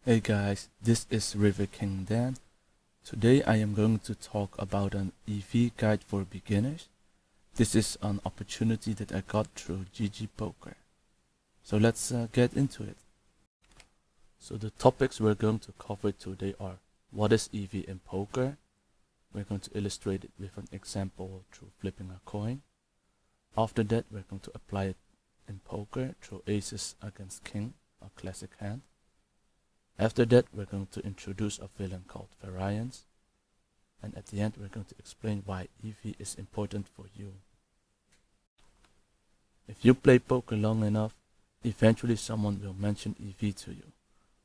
Hey guys, this is RiverKingDan. Today I am going to talk about an EV guide for beginners. This is an opportunity that I got through GGPoker. So let's get into it. So the topics we're going to cover today are: what is EV in poker? We're going to illustrate it with an example through flipping a coin. After that, we're going to apply it in poker through aces against king, a classic hand. After that, we're going to introduce a villain called variance. And at the end, we're going to explain why EV is important for you. If you play poker long enough, eventually someone will mention EV to you.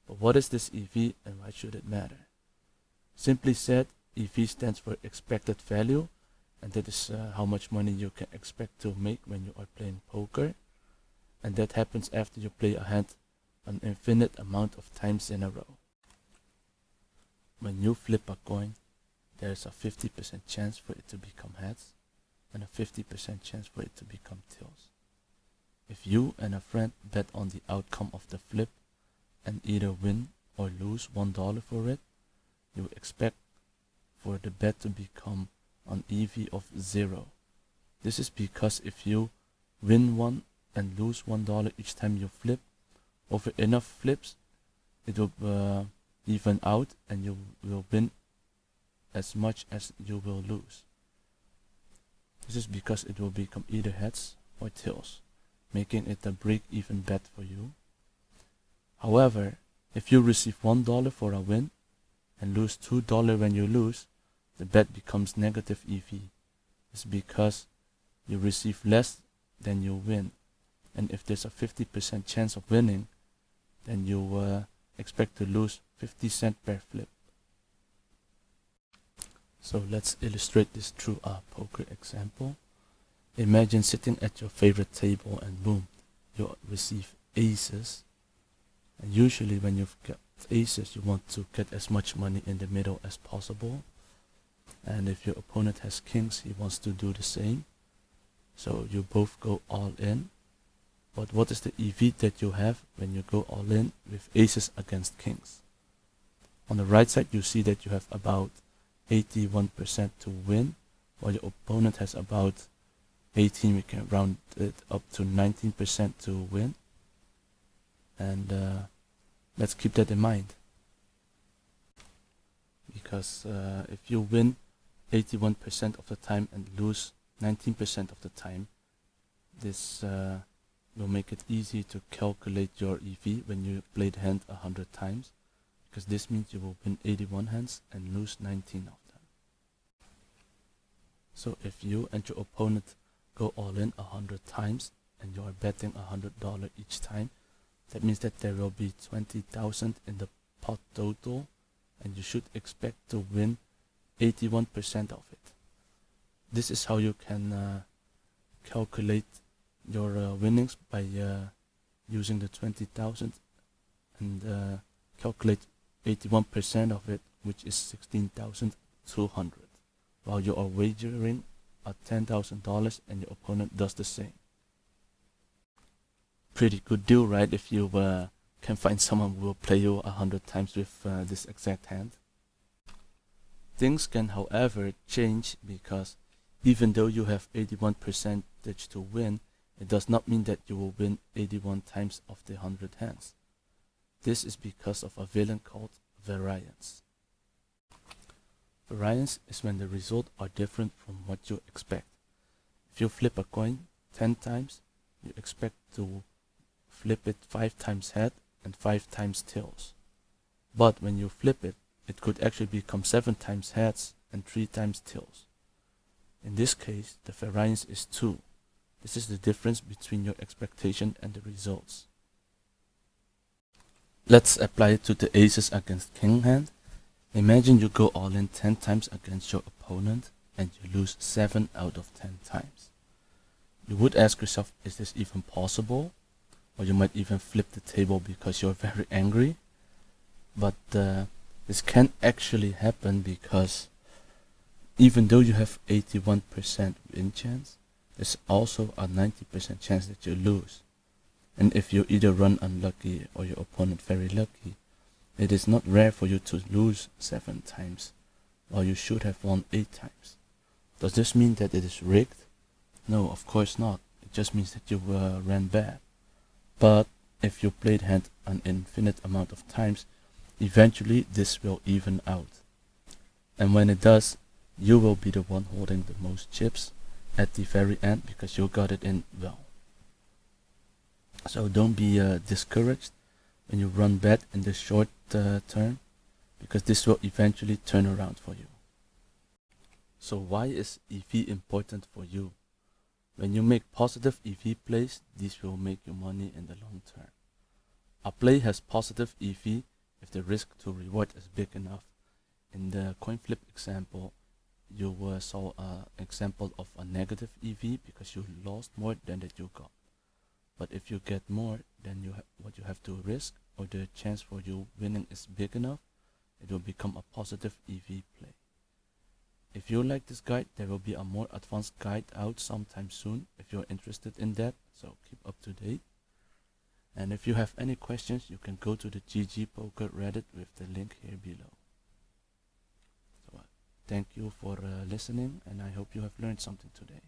But what is this EV and why should it matter? Simply said, EV stands for expected value, and that is how much money you can expect to make when you are playing poker. And that happens after you play a hand an infinite amount of times in a row. When you flip a coin, there is a 50% chance for it to become heads and a 50% chance for it to become tails. If you and a friend bet on the outcome of the flip and either win or lose $1 for it, you expect for the bet to become an EV of 0. This is because if you win 1 and lose $1 each time you flip, over enough flips, it will even out and you will win as much as you will lose. This is because it will become either heads or tails, making it a break-even bet for you. However, if you receive $1 for a win and lose $2 when you lose, the bet becomes negative EV. It's because you receive less than you win. And if there's a 50% chance of winning, then you expect to lose 50 cents per flip. So let's illustrate this through a poker example. Imagine sitting at your favorite table and boom, you receive aces. And usually when you've got aces, you want to get as much money in the middle as possible. And if your opponent has kings, he wants to do the same. So you both go all in. But what is the EV that you have when you go all in with aces against kings? On the right side, you see that you have about 81% to win, while your opponent has about 18. We can round it up to 19% to win. And let's keep that in mind. Because if you win 81% of the time and lose 19% of the time, this will make it easy to calculate your EV when you play the hand 100 times, because this means you will win 81 hands and lose 19 of them. So if you and your opponent go all in 100 times and you are betting $100 each time, that means that there will be 20,000 in the pot total, and you should expect to win 81% of it. This is how you can calculate your winnings by using the 20,000 and calculate 81% of it, which is 16,200, while you are wagering at $10,000 and your opponent does the same. Pretty good deal, right? If you can find someone who will play you 100 times with this exact hand. Things can, however, change, because even though you have 81% to win, it does not mean that you will win 81 times of the 100 hands. This is because of a villain called variance. Variance is when the results are different from what you expect. If you flip a coin 10 times, you expect to flip it 5 times head and 5 times tails. But when you flip it, it could actually become 7 times heads and 3 times tails. In this case, the variance is 2. This is the difference between your expectation and the results. Let's apply it to the aces against king hand. Imagine you go all in 10 times against your opponent and you lose 7 out of 10 times. You would ask yourself, is this even possible? Or you might even flip the table because you're very angry. But this can actually happen because even though you have 81% win chance, there's also a 90% chance that you lose. And if you either run unlucky or your opponent very lucky, It is not rare for you to lose 7 times, while you should have won 8 times. Does this mean that it is rigged? No, of course not. It just means that you ran bad. But if you played hand an infinite amount of times, eventually this will even out. And when it does, you will be the one holding the most chips at the very end because you got it in well. So don't be discouraged when you run bad in the short term, because this will eventually turn around for you. So why is EV important for you? When you make positive EV plays, these will make you money in the long term. A play has positive EV if the risk to reward is big enough. In the coin flip example, you saw an example of a negative EV because you lost more than that you got. But if you get more than what you have to risk, or the chance for you winning is big enough, it will become a positive EV play. If you like this guide, there will be a more advanced guide out sometime soon if you're interested in that, so keep up to date. And if you have any questions, you can go to the GGPoker Reddit with the link here below. So thank you for listening, and I hope you have learned something today.